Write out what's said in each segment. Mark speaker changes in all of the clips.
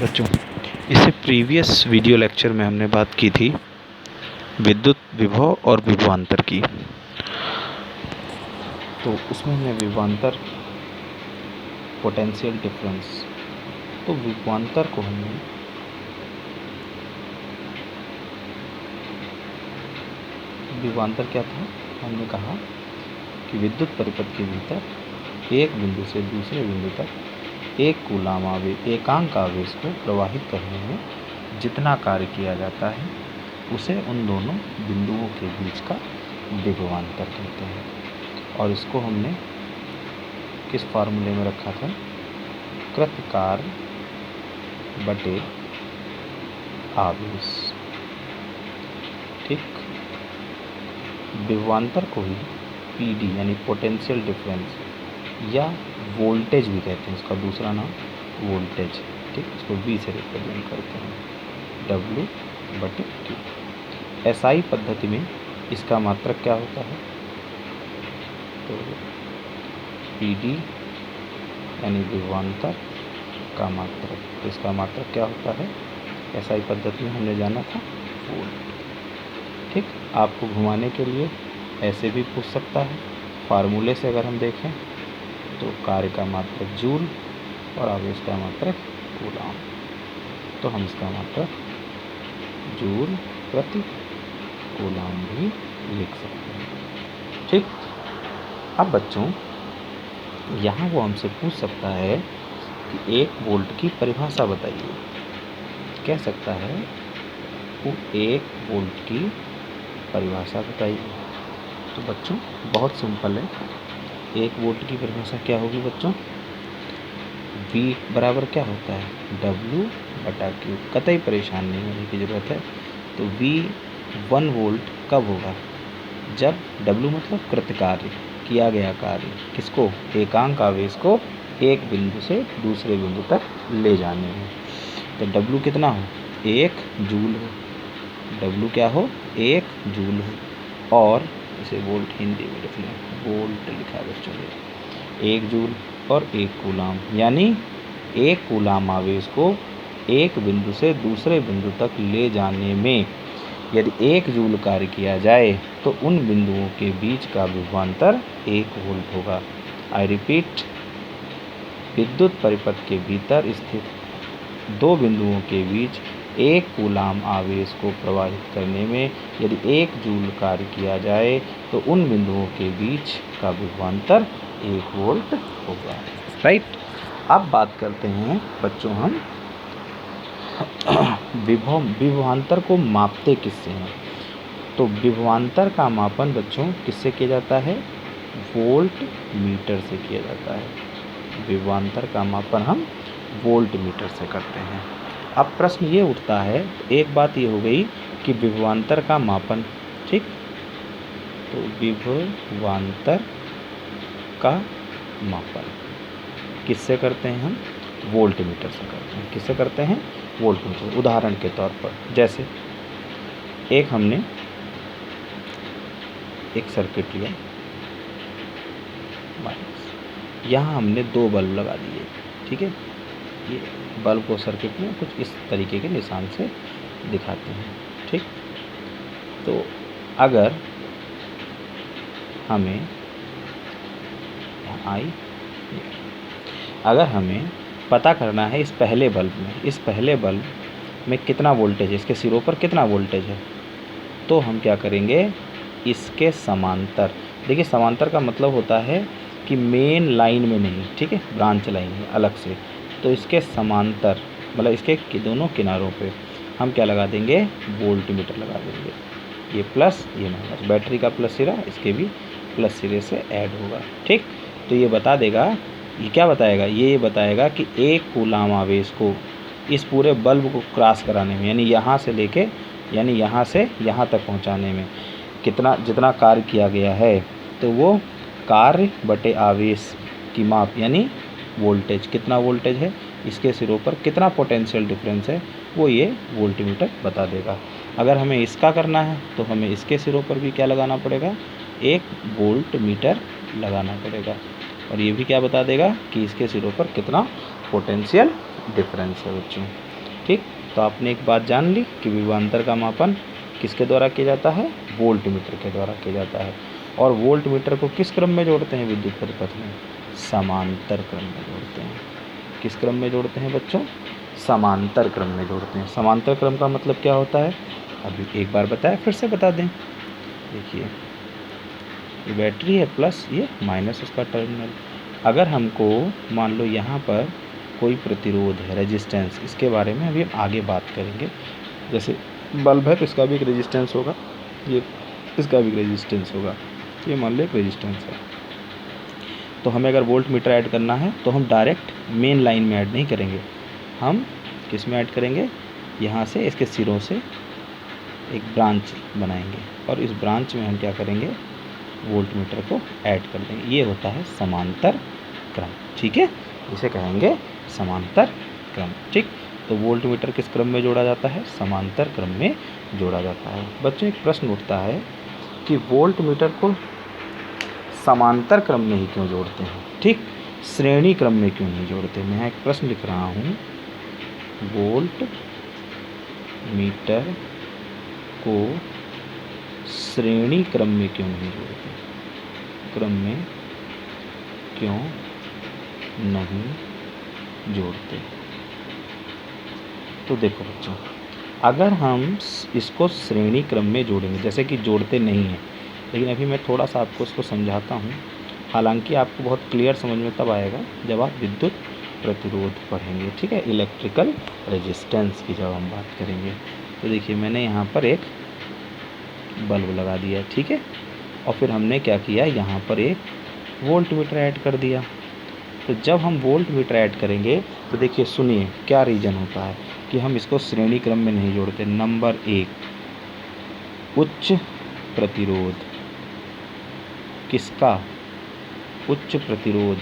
Speaker 1: बच्चों, इससे previous video lecture में हमने बात की थी विद्युत विभव और विभवांतर की। तो उसमें हमने विभवांतर, पोटेंशियल डिफरेंस, तो विभवांतर को हमने विभवांतर क्या था, हमने कहा कि विद्युत परिपथ के भीतर एक बिंदु से दूसरे बिंदु तक एक कूलाम आवेश, एकांक आवेश को प्रवाहित करने में जितना कार्य किया जाता है उसे उन दोनों बिंदुओं के बीच का विभवांतर कहते हैं। और इसको हमने किस फार्मूले में रखा था? कृत कार्य बटे आवेश। ठीक, विभवांतर को ही पीडी यानी पोटेंशियल डिफरेंस या वोल्टेज भी कहते हैं, इसका दूसरा नाम वोल्टेज। ठीक, इसको V से रिप्रेजेंट करते हैं, W/Q। SI पद्धति में इसका मात्रक क्या होता है? तो PD यानी विभवांतर का मात्रक, तो इसका मात्रक क्या होता है? SI पद्धति में हमने जाना था वोल्ट। ठीक, आपको घुमाने के लिए ऐसे भी पूछ सकता है। फार्मूले से अगर हम देखें तो कार्य का मात्रक जूल और आवेश का मात्रक कूलाम, तो हम इसका मात्रक जूल प्रति कूलाम भी लिख सकते हैं। ठीक, अब बच्चों यहाँ वो हमसे पूछ सकता है कि 1 वोल्ट की परिभाषा बताइए। कह सकता है वो 1 वोल्ट की परिभाषा बताइए। तो बच्चों बहुत सिंपल है, 1 वोल्ट की परिभाषा क्या होगी बच्चों? V बराबर क्या होता है? W/Q। कतई परेशान नहीं होने की ज़रूरत है। तो V 1 वोल्ट कब होगा? जब W मतलब कृत कार्य, किया गया कार्य, किसको? एकांक आवेश को एक बिंदु से दूसरे बिंदु तक ले जाने में। तो W कितना हो? 1 जूल हो। W क्या हो? 1 जूल हो। और इसे वोल्ट हिंदी में लिख लें, वोल्ट लिखा है बच्चों ने। 1 जूल और 1 कूलाम, यानी 1 कूलाम आवेश को एक बिंदु से दूसरे बिंदु तक ले जाने में यदि 1 जूल कार्य किया जाए तो उन बिंदुओं के बीच का विभवांतर 1 वोल्ट होगा। आई रिपीट, विद्युत परिपथ के भीतर स्थित 2 बिंदुओं के बीच 1 कूलाम आवेश को प्रवाहित करने में यदि 1 जूल कार्य किया जाए तो उन बिंदुओं के बीच का विभवांतर 1 वोल्ट होगा। राइट, अब बात करते हैं बच्चों हम विभवांतर को मापते किससे हैं? तो विभवांतर का मापन बच्चों किससे किया जाता है? वोल्ट मीटर से किया जाता है। विभवांतर का मापन हम वोल्ट मीटर से करते हैं। अब प्रश्न ये उठता है, एक बात ये हो गई कि विभवांतर का मापन, ठीक, तो विभवांतर का मापन किससे करते हैं हम? वोल्ट मीटर से करते हैं। किससे करते हैं? Volt meter. उदाहरण के तौर पर जैसे एक हमने एक सर्किट लिया, यहाँ हमने 2 बल्ब लगा दिए। ठीक है, ये बल्ब को सर्किट में कुछ इस तरीके के निशान से दिखाते हैं। ठीक, तो अगर हमें पता करना है इस पहले बल्ब में कितना वोल्टेज है, इसके सिरों पर कितना वोल्टेज है, तो हम क्या करेंगे? इसके समांतर, देखिए समांतर का मतलब होता है कि मेन लाइन में नहीं, ठीक है, ब्रांच लाइन है अलग से। तो इसके समांतर मतलब इसके दोनों किनारों पे हम क्या लगा देंगे? वोल्ट मीटर लगा देंगे। ये प्लस, ये माइनस, बैटरी का प्लस सिरा इसके भी प्लस सिरे से ऐड होगा। ठीक, तो ये बता देगा, ये क्या बताएगा? ये बताएगा कि 1 कूलाम आवेश को इस पूरे बल्ब को क्रॉस कराने में, यानी यहाँ से लेके, यानी यहाँ से यहाँ तक पहुँचाने में जितना कार्य किया गया है, तो वो कार्य बटे आवेश की माप यानी वोल्टेज, कितना वोल्टेज है, इसके सिरों पर कितना पोटेंशियल डिफरेंस है, वो ये वोल्टमीटर बता देगा। अगर हमें इसका करना है तो हमें इसके सिरों पर भी क्या लगाना पड़ेगा? 1 वोल्ट मीटर लगाना पड़ेगा। और ये भी क्या बता देगा कि इसके सिरों पर कितना पोटेंशियल डिफरेंस है बच्चों। ठीक, तो आपने एक बात जान ली कि विभवांतर का मापन किसके द्वारा किया जाता है, वोल्ट मीटर के द्वारा किया जाता है। और वोल्ट मीटर को किस क्रम में जोड़ते हैं विद्युत परिपथ में, समांतर क्रम में जोड़ते हैं। किस क्रम में जोड़ते हैं बच्चों, समांतर क्रम में जोड़ते हैं। समांतर क्रम का मतलब क्या होता है, अभी एक बार बताया, फिर से बता दें। देखिए ये बैटरी है प्लस, ये माइनस उसका टर्मिनल। अगर हमको मान लो यहाँ पर कोई प्रतिरोध है, रेजिस्टेंस, इसके बारे में अभी हम आगे बात करेंगे। जैसे बल्ब है तो इसका भी एक रेजिस्टेंस होगा, ये इसका भी रेजिस्टेंस होगा, ये मान लो एक रेजिस्टेंस है। तो हमें अगर वोल्ट मीटर ऐड करना है तो हम डायरेक्ट मेन लाइन में ऐड नहीं करेंगे, हम किस में ऐड करेंगे, यहाँ से इसके सिरों से एक ब्रांच बनाएंगे और इस ब्रांच में हम क्या करेंगे, वोल्ट मीटर को ऐड कर देंगे। ये होता है समांतर क्रम, ठीक है, इसे कहेंगे समांतर क्रम। ठीक, तो वोल्ट मीटर किस क्रम में जोड़ा जाता है, समांतर क्रम में जोड़ा जाता है। बच्चों एक प्रश्न उठता है कि वोल्ट मीटर को समांतर क्रम में ही क्यों जोड़ते हैं, ठीक, श्रेणी क्रम में क्यों नहीं जोड़ते। मैं एक प्रश्न लिख रहा हूँ, वोल्ट मीटर को श्रेणी क्रम में क्यों नहीं जोड़ते, क्रम में क्यों नहीं जोड़ते। तो देखो बच्चों, अगर हम इसको श्रेणी क्रम में जोड़ेंगे, जैसे कि जोड़ते नहीं हैं, लेकिन अभी मैं थोड़ा सा आपको इसको समझाता हूँ। हालांकि आपको बहुत क्लियर समझ में तब आएगा जब आप विद्युत प्रतिरोध पढ़ेंगे, ठीक है, इलेक्ट्रिकल रेजिस्टेंस की जब हम बात करेंगे। तो देखिए मैंने यहाँ पर एक बल्ब लगा दिया, ठीक है, और फिर हमने क्या किया, यहाँ पर एक वोल्ट मीटर ऐड कर दिया। तो जब हम वोल्ट मीटर ऐड करेंगे तो देखिए सुनिए क्या रीज़न होता है कि हम इसको श्रेणी क्रम में नहीं जोड़ते। नंबर एक, उच्च प्रतिरोध, किसका, उच्च प्रतिरोध।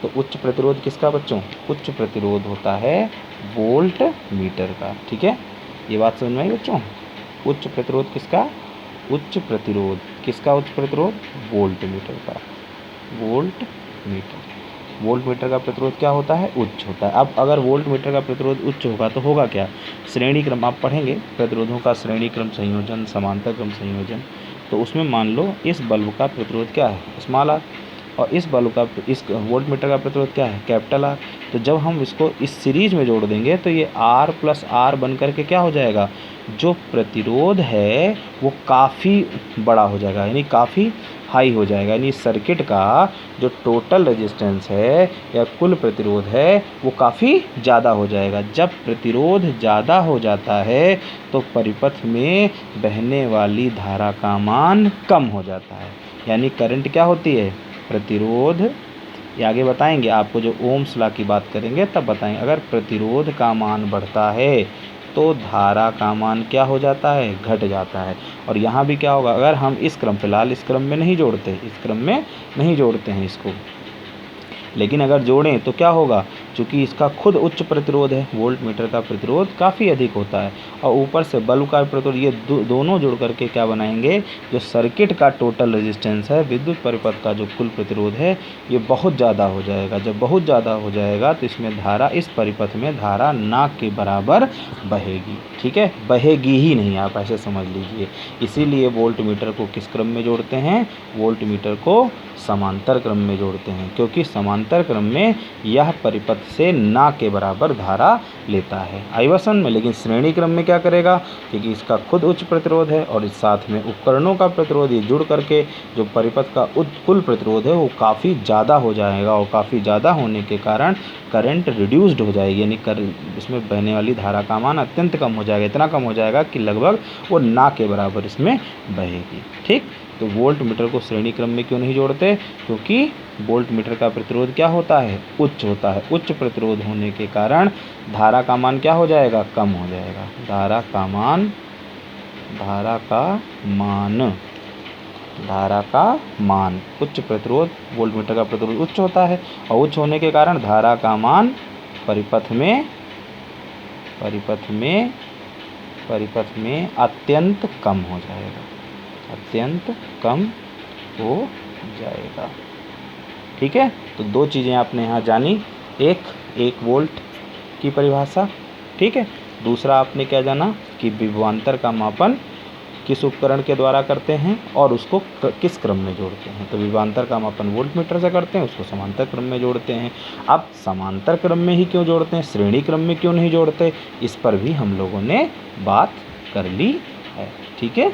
Speaker 1: तो उच्च प्रतिरोध किसका बच्चों, उच्च प्रतिरोध होता है वोल्ट मीटर का, ठीक है, ये बात समझ में आई बच्चों। उच्च प्रतिरोध किसका, उच्च प्रतिरोध किसका, उच्च प्रतिरोध वोल्ट मीटर का, वोल्ट मीटर। वोल्ट मीटर का प्रतिरोध क्या होता है, उच्च होता है। अब अगर वोल्ट मीटर का प्रतिरोध उच्च होगा तो होगा क्या, श्रेणी क्रम, आप पढ़ेंगे प्रतिरोधों का श्रेणी क्रम संयोजन, समांतर क्रम संयोजन। तो उसमें मान लो इस बल्ब का प्रतिरोध क्या है, स्मॉल आर, और इस बल्ब का, इस वोल्ट मीटर का प्रतिरोध क्या है, कैपिटल आर। तो जब हम इसको इस सीरीज में जोड़ देंगे तो ये आर प्लस आर बन करके क्या हो जाएगा, जो प्रतिरोध है वो काफ़ी बड़ा हो जाएगा, यानी काफ़ी हाई हो जाएगा। यानी सर्किट का जो टोटल रेजिस्टेंस है या कुल प्रतिरोध है वो काफ़ी ज़्यादा हो जाएगा। जब प्रतिरोध ज़्यादा हो जाता है तो परिपथ में बहने वाली धारा का मान कम हो जाता है, यानी करंट क्या होती है, प्रतिरोध, ये आगे बताएंगे आपको, जो ओम्स लॉ की बात करेंगे तब बताएंगे। अगर प्रतिरोध का मान बढ़ता है तो धारा का मान क्या हो जाता है, घट जाता है। और यहाँ भी क्या होगा, अगर हम इस क्रम, फिलहाल इस क्रम में नहीं जोड़ते, इस क्रम में नहीं जोड़ते हैं इसको, लेकिन अगर जोड़ें तो क्या होगा, चूँकि इसका खुद उच्च प्रतिरोध है, वोल्ट मीटर का प्रतिरोध काफ़ी अधिक होता है, और ऊपर से बल्ब का प्रतिरोध, ये दोनों जुड़ करके क्या बनाएंगे, जो सर्किट का टोटल रेजिस्टेंस है, विद्युत परिपथ का जो कुल प्रतिरोध है, ये बहुत ज़्यादा हो जाएगा। जब बहुत ज़्यादा हो जाएगा तो इसमें धारा, इस परिपथ में धारा ना के बराबर बहेगी, ठीक है, बहेगी ही नहीं, आप ऐसे समझ लीजिए। इसीलिए वोल्ट मीटर को किस क्रम में जोड़ते हैं, वोल्ट मीटर को समांतर क्रम में जोड़ते हैं, क्योंकि समांतर क्रम में यह परिपथ से ना के बराबर धारा लेता है आइवर्सन में। लेकिन श्रेणी क्रम में क्या करेगा, क्योंकि इसका खुद उच्च प्रतिरोध है और इस साथ में उपकरणों का प्रतिरोध, ये जुड़ करके जो परिपथ का कुल प्रतिरोध है वो काफ़ी ज़्यादा हो जाएगा, और काफ़ी ज़्यादा होने के कारण करंट रिड्यूस्ड हो जाएगी, यानी इसमें बहने वाली धारा का मान अत्यंत कम हो जाएगा, इतना कम हो जाएगा कि लगभग वो ना के बराबर इसमें बहेगी, ठीक। तो वोल्ट मीटर को श्रेणी क्रम में क्यों नहीं जोड़ते, क्योंकि वोल्ट मीटर का प्रतिरोध क्या होता है, उच्च होता है। उच्च प्रतिरोध होने के कारण धारा का मान क्या हो जाएगा, कम हो जाएगा। धारा का मान उच्च प्रतिरोध, वोल्ट मीटर का प्रतिरोध उच्च होता है, और उच्च होने के कारण धारा का मान परिपथ में अत्यंत कम हो जाएगा, अत्यंत कम हो जाएगा, ठीक है। तो दो चीज़ें आपने यहाँ जानी, एक वोल्ट की परिभाषा ठीक है। दूसरा आपने क्या जाना कि विभवांतर का मापन किस उपकरण के द्वारा करते हैं और उसको किस क्रम में जोड़ते हैं। तो विभवांतर का मापन वोल्टमीटर से करते हैं, उसको समांतर क्रम में जोड़ते हैं। अब समांतर क्रम में ही क्यों जोड़ते हैं, श्रेणी क्रम में क्यों नहीं जोड़ते, इस पर भी हम लोगों ने बात कर ली है। ठीक है।